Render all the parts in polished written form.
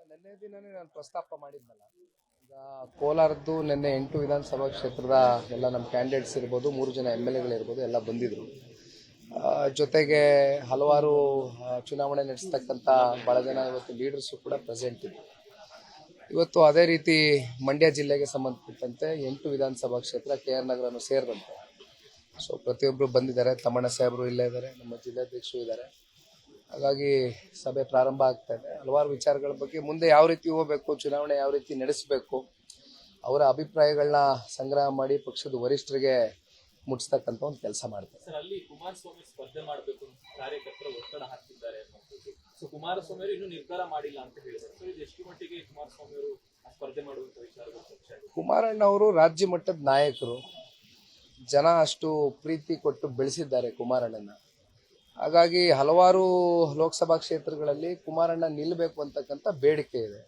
ನಿನ್ನೆ ದಿನನೇ ನಾನು ಪ್ರಸ್ತಾಪ ಮಾಡಿದ್ನಲ್ಲ. ಈಗ ಕೋಲಾರದ್ದು ನಿನ್ನೆ 8 ವಿಧಾನಸಭಾ ಕ್ಷೇತ್ರದ ಎಲ್ಲ ನಮ್ಮ ಕ್ಯಾಂಡಿಡೇಟ್ಸ್ ಇರ್ಬೋದು, 3 ಜನ MLAಗಳಿರ್ಬೋದು, ಎಲ್ಲ ಬಂದಿದ್ರು. ಜೊತೆಗೆ ಹಲವಾರು ಚುನಾವಣೆ ನಡೆಸ್ತಕ್ಕಂಥ ಭಾಳ ಜನ ಇವತ್ತು ಲೀಡರ್ಸು ಕೂಡ ಪ್ರೆಸೆಂಟ್ ಇದ್ರು. ಇವತ್ತು ಅದೇ ರೀತಿ ಮಂಡ್ಯ ಜಿಲ್ಲೆಗೆ ಸಂಬಂಧಪಟ್ಟಂತೆ 8 ವಿಧಾನಸಭಾ ಕ್ಷೇತ್ರ KR ನಗರನು ಸೇರಿದಂತೆ ಸೊ ಪ್ರತಿಯೊಬ್ಬರು ಬಂದಿದ್ದಾರೆ. ತಮ್ಮಣ್ಣ ಸಾಹೇಬರು ಇಲ್ಲೇ ಇದ್ದಾರೆ, ನಮ್ಮ ಜಿಲ್ಲಾಧ್ಯಕ್ಷರು ಇದ್ದಾರೆ. ಹಾಗಾಗಿ ಸಭೆ ಪ್ರಾರಂಭ ಆಗ್ತಾ ಇದೆ. ಹಲವಾರು ವಿಚಾರಗಳ ಬಗ್ಗೆ ಮುಂದೆ ಯಾವ ರೀತಿ ಹೋಗಬೇಕು, ಚುನಾವಣೆ ಯಾವ ರೀತಿ ನಡೆಸಬೇಕು, ಅವರ ಅಭಿಪ್ರಾಯಗಳನ್ನ ಸಂಗ್ರಹ ಮಾಡಿ ಪಕ್ಷದ ವರಿಷ್ಠರಿಗೆ ಮುಟ್ಟಿಸ್ತಕ್ಕಂಥ ಒಂದು ಕೆಲಸ ಮಾಡ್ತಾರೆ. ಸರ್, ಅಲ್ಲಿ ಕುಮಾರಸ್ವಾಮಿ ಸ್ಪರ್ಧೆ ಮಾಡಬೇಕು ಅಂತ ಕಾರ್ಯಕರ್ತರು ಒತ್ತಡ ಹಾಕ್ತಿದ್ದಾರೆ. ಸೊ ಕುಮಾರಸ್ವಾಮಿ ಅವರು ಇನ್ನೂ ನಿರ್ಧಾರ ಮಾಡಿಲ್ಲ ಅಂತ ಹೇಳಿದ್ದಾರೆ. ಸೊ ಇದು ಎಷ್ಟು ಮಟ್ಟಿಗೆ ಕುಮಾರಸ್ವಾಮಿ ಅವರು ಸ್ಪರ್ಧೆ ಮಾಡುವಂತ ವಿಚಾರ? ಕುಮಾರಣ್ಣ ಅವರು ರಾಜ್ಯ ಮಟ್ಟದ ನಾಯಕರು, ಜನ ಅಷ್ಟು ಪ್ರೀತಿ ಕೊಟ್ಟು ಬೆಳೆಸಿದ್ದಾರೆ ಕುಮಾರಣ್ಣನ. ಹಾಗಾಗಿ ಹಲವಾರು ಲೋಕಸಭಾ ಕ್ಷೇತ್ರಗಳಲ್ಲಿ ಕುಮಾರಣ್ಣ ನಿಲ್ಲಬೇಕು ಅಂತಕ್ಕಂಥ ಬೇಡಿಕೆ ಇದೆ.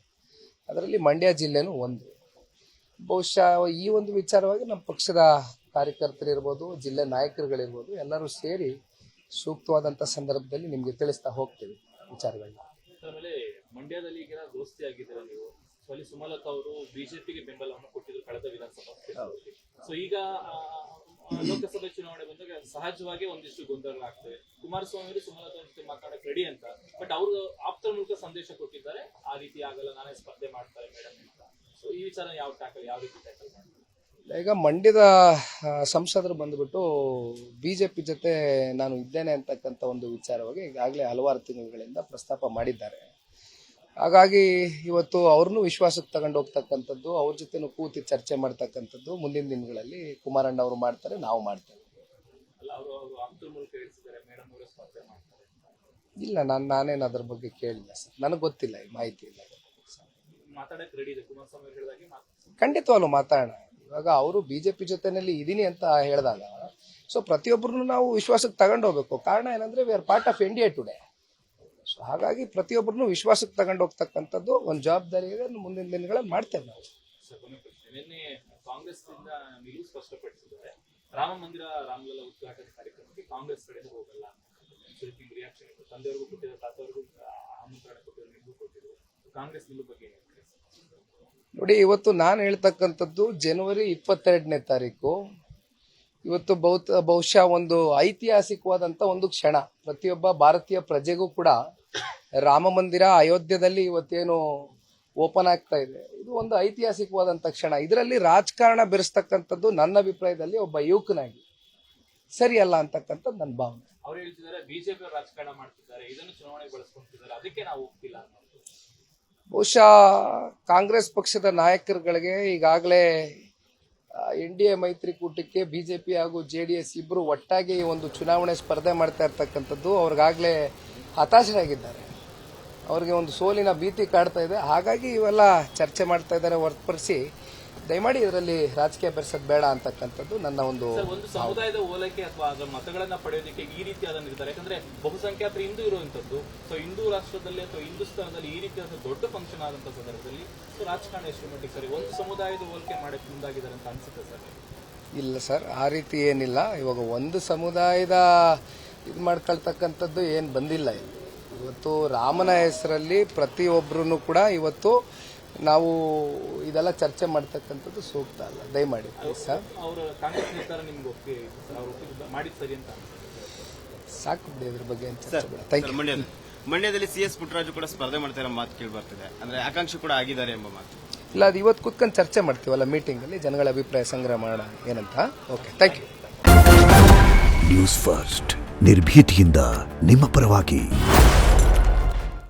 ಅದರಲ್ಲಿ ಮಂಡ್ಯ ಜಿಲ್ಲೆನೂ ಒಂದು. ಬಹುಶಃ ಈ ಒಂದು ವಿಚಾರವಾಗಿ ನಮ್ಮ ಪಕ್ಷದ ಕಾರ್ಯಕರ್ತರಿರ್ಬೋದು, ಜಿಲ್ಲೆ ನಾಯಕರುಗಳಿರ್ಬೋದು, ಎಲ್ಲರೂ ಸೇರಿ ಸೂಕ್ತವಾದಂಥ ಸಂದರ್ಭದಲ್ಲಿ ನಿಮಗೆ ತಿಳಿಸ್ತಾ ಹೋಗ್ತೀವಿ ವಿಚಾರಗಳನ್ನ. ಆಮೇಲೆ ಮಂಡ್ಯದಲ್ಲಿ ಈಗ ದೋಸ್ತಿ ಆಗಿದ್ದೀರಾ ನೀವು. ಸೊ ಅಲ್ಲಿ ಸುಮಲತಾ ಅವರು ಬಿಜೆಪಿಗೆ ಬೆಂಬಲವನ್ನು ಕೊಟ್ಟಿದ್ರು ಕಳೆದ ವಿಧಾನಸಭಾ ಕ್ಷೇತ್ರದಲ್ಲಿ. ಸೊ ಈಗ ಲೋಕಸಭೆ ಚುನಾವಣೆ ಬಂದಾಗ ಸಹಜವಾಗಿ ಒಂದಿಷ್ಟು ಗೊಂದಲಗಳಾಗ್ತವೆ. ಕುಮಾರಸ್ವಾಮಿ ಅವರು ಸುಮಲತಾ ಜೊತೆ ಮಾತಾಡಕ್ಕೆ ರೆಡಿ ಅಂತ, ಬಟ್ ಅವರು ಆಪ್ತರ ಮೂಲಕ ಸಂದೇಶ ಕೊಟ್ಟಿದ್ದಾರೆ, ಆ ರೀತಿ ಆಗಲ್ಲ, ನಾನೇ ಸ್ಪರ್ಧೆ ಮಾಡ್ತಾರೆ ಮೇಡಮ್ ಅಂತ. ಸೊ ಈ ವಿಚಾರ ಯಾವ ರೀತಿ ಟ್ಯಾಕಲ್ ಮಾಡ್ತಾರೆ? ಈಗ ಮಂಡ್ಯದ ಸಂಸದರು ಬಂದ್ಬಿಟ್ಟು ಬಿಜೆಪಿ ಜೊತೆ ನಾನು ಇದ್ದೇನೆ ಅಂತಕ್ಕಂಥ ಒಂದು ವಿಚಾರವಾಗಿ ಈಗಾಗಲೇ ಹಲವಾರು ತಿಂಗಳುಗಳಿಂದ ಪ್ರಸ್ತಾಪ ಮಾಡಿದ್ದಾರೆ. ಹಾಗಾಗಿ ಇವತ್ತು ಅವ್ರನ್ನೂ ವಿಶ್ವಾಸಕ್ಕೆ ತಗೊಂಡು ಹೋಗ್ತಕ್ಕಂಥದ್ದು, ಅವ್ರ ಜೊತೆನೂ ಕೂತಿ ಚರ್ಚೆ ಮಾಡ್ತಕ್ಕಂಥದ್ದು ಮುಂದಿನ ದಿನಗಳಲ್ಲಿ ಕುಮಾರಣ್ಣ ಅವರು ಮಾಡ್ತಾರೆ, ನಾವು ಮಾಡ್ತೇವೆ. ಇಲ್ಲ, ನಾನೇನು ಅದ್ರ ಬಗ್ಗೆ ಕೇಳಿಲ್ಲ ಸರ್, ನನಗೆ ಗೊತ್ತಿಲ್ಲ, ಈ ಮಾಹಿತಿ ಇಲ್ಲ. ಖಂಡಿತವಾಗ್ಲೂ ಮಾತಾಡೋಣ. ಇವಾಗ ಅವರು ಬಿಜೆಪಿ ಜೊತೆನಲ್ಲಿ ಇದೀನಿ ಅಂತ ಹೇಳಿದಾಗ ಸೊ ಪ್ರತಿಯೊಬ್ಬರನ್ನು ನಾವು ವಿಶ್ವಾಸಕ್ಕೆ ತಗೊಂಡು ಹೋಗ್ಬೇಕು. ಕಾರಣ ಏನಂದ್ರೆ we are part of India today. So ಹಾಗಾಗಿ ಪ್ರತಿಯೊಬ್ಬರನ್ನು ವಿಶ್ವಾಸಕ್ಕೆ ತಗೊಂಡು ಹೋಗ್ತಕ್ಕಂಥದ್ದು ಒಂದು ಜವಾಬ್ದಾರಿ ಇದೆ. ಮುಂದಿನ ದಿನಗಳಲ್ಲಿ ಮಾಡ್ತೇವೆ ನಾವು. ನಿನ್ನೆ ಕಾಂಗ್ರೆಸ್ ನಿಲುವು ಸ್ಪಷ್ಟಪಡಿಸಿದ್ದಾರೆ. ರಾಮ ಮಂದಿರ ರಾಮಲಲ್ಲ ಉದ್ಘಾಟನೆ ಕಾರ್ಯಕ್ರಮಕ್ಕೆ ಕಾಂಗ್ರೆಸ್ ಕಡೆಯಿಂದ ಹೋಗಲ್ಲ. ರಿಯಾಕ್ಷನ್ ತಂದೆಯವ್ರಿಗೂ ಕೊಟ್ಟಿದ್ರು, ತಾತವ್ರಿಗೂ ಆಮಂತ್ರಣ ಕೊಟ್ಟಿದ್ರು, ನಿಲುವು ಕೊಟ್ಟಿದ್ರು. ಕಾಂಗ್ರೆಸ್ ನಿಲುವು ಬಗ್ಗೆ ನೋಡಿ, ಇವತ್ತು ನಾನು ಹೇಳ್ತಕ್ಕಂಥದ್ದು ಜನವರಿ 22ನೇ ತಾರೀಕು ಇವತ್ತು ಬಹುಶಃ ಒಂದು ಐತಿಹಾಸಿಕವಾದಂಥ ಒಂದು ಕ್ಷಣ. ಪ್ರತಿಯೊಬ್ಬ ಭಾರತೀಯ ಪ್ರಜೆಗೂ ಕೂಡ ರಾಮ ಮಂದಿರ ಅಯೋಧ್ಯದಲ್ಲಿ ಇವತ್ತೇನು ಓಪನ್ ಆಗ್ತಾ ಇದೆ, ಇದು ಒಂದು ಐತಿಹಾಸಿಕವಾದಂಥ ಕ್ಷಣ. ಇದರಲ್ಲಿ ರಾಜಕಾರಣ ಬೆರೆಸ್ತಕ್ಕಂಥದ್ದು ನನ್ನ ಅಭಿಪ್ರಾಯದಲ್ಲಿ ಒಬ್ಬ ಯುವಕನಾಗಿ ಸರಿಯಲ್ಲ ಅಂತಕ್ಕಂಥದ್ದು ನನ್ನ ಭಾವನೆ. ಅವ್ರು ಹೇಳ್ತಿದ್ದಾರೆ ಬಿಜೆಪಿ ರಾಜಕಾರಣ ಮಾಡ್ತಿದ್ದಾರೆ, ಇದನ್ನು ಚುನಾವಣೆಗೆ ಬಳಸ್ಕೊಳ್ತಿದ್ದಾರೆ, ಅದಕ್ಕೆ ನಾವು ಹೋಗ್ತಿಲ್ಲ. ಬಹುಶಃ ಕಾಂಗ್ರೆಸ್ ಪಕ್ಷದ ನಾಯಕರುಗಳಿಗೆ ಈಗಾಗಲೇ NDA ಮೈತ್ರಿಕೂಟಕ್ಕೆ ಬಿಜೆಪಿ ಹಾಗೂ JDS ಇಬ್ಬರು ಒಟ್ಟಾಗಿ ಒಂದು ಚುನಾವಣೆ ಸ್ಪರ್ಧೆ ಮಾಡ್ತಾ ಇರ್ತಕ್ಕಂಥದ್ದು ಅವ್ರಿಗಾಗಲೇ ಹತಾಶರಾಗಿದ್ದಾರೆ. ಅವ್ರಿಗೆ ಒಂದು ಸೋಲಿನ ಭೀತಿ ಕಾಡ್ತಾ ಇದೆ. ಹಾಗಾಗಿ ಇವೆಲ್ಲ ಚರ್ಚೆ ಮಾಡ್ತಾ ಇದ್ದಾರೆ ಹೊರತುಪಡಿಸಿ ದಯಮಾಡಿ ಇದರಲ್ಲಿ ರಾಜಕೀಯ ಬೆರೆಸೋದು ಬೇಡ ಅಂತಕ್ಕಂಥದ್ದು ನನ್ನ ಒಂದು ಸಮುದಾಯದ ಓಲೈಕೆ ಅಥವಾ ಅದರ ಮತಗಳನ್ನ ಪಡೆಯೋದಕ್ಕೆ ಈ ರೀತಿಯಾದ ನಿರ್ಧಾರ. ಯಾಕಂದ್ರೆ ಬಹುಸಂಖ್ಯಾತರು ಹಿಂದೂ ಇರುವಂತದ್ದು. ಸೊ ಹಿಂದೂ ರಾಷ್ಟ್ರದಲ್ಲಿ ಅಥವಾ ಹಿಂದೂಸ್ತಾನದಲ್ಲಿ ಈ ರೀತಿಯಾದ ದೊಡ್ಡ ಫಂಕ್ಷನ್ ಆದಂತ ಸಂದರ್ಭದಲ್ಲಿ ಸೊ ರಾಜಕಾರಣ ಎಷ್ಟು ಮಟ್ಟಿಗೆ ಸರಿ ಒಂದು ಸಮುದಾಯದ ಹೋಲಿಕೆ ಮಾಡಕ್ಕೆ ಮುಂದಾಗಿದ್ದಾರೆ ಅಂತ ಅನ್ಸುತ್ತೆ ಸರ್? ಇಲ್ಲ ಸರ್, ಆ ರೀತಿ ಏನಿಲ್ಲ. ಇವಾಗ ಒಂದು ಸಮುದಾಯದ ಇದು ಮಾಡ್ಕೊಳ್ತಕ್ಕಂಥದ್ದು ಏನು ಬಂದಿಲ್ಲ ಇಲ್ಲಿ. ಇವತ್ತು ರಾಮನ ಹೆಸರಲ್ಲಿ ಪ್ರತಿಯೊಬ್ಬರೂ ಕೂಡ ಇವತ್ತು ನಾವು ಇದೆಲ್ಲ ಚರ್ಚೆ ಮಾಡ್ತಕ್ಕಂಥದ್ದು ಸೂಕ್ತ ಅಲ್ಲ. ದಯಮಾಡಿ ಸರ್. ಸಾಕು ಬಿಡಿ ಇದ್ರ ಬಗ್ಗೆ ಮಂಡ್ಯದಲ್ಲಿ CS ಪುಟ್ಟರಾಜು ಕೂಡ ಸ್ಪರ್ಧೆ ಮಾಡ್ತಾ ಇರೋ ಮಾತು ಕೇಳಿ ಬರ್ತಿದೆ. ಅಂದ್ರೆ ಆಕಾಂಕ್ಷಿ ಕೂಡ ಆಗಿದ್ದಾರೆ ಎಂಬ ಮಾತು. ಇಲ್ಲ, ಅದು ಇವತ್ತು ಕೂತ್ಕೊಂಡು ಚರ್ಚೆ ಮಾಡ್ತೀವಲ್ಲ ಮೀಟಿಂಗ್ ಅಲ್ಲಿ, ಜನಗಳ ಅಭಿಪ್ರಾಯ ಸಂಗ್ರಹ ಮಾಡೋಣ ಏನಂತ. Okay, thank you. News First ನಿರ್ಭೀತಿಯಿಂದ ನಿಮ್ಮ ಪರವಾಗಿ.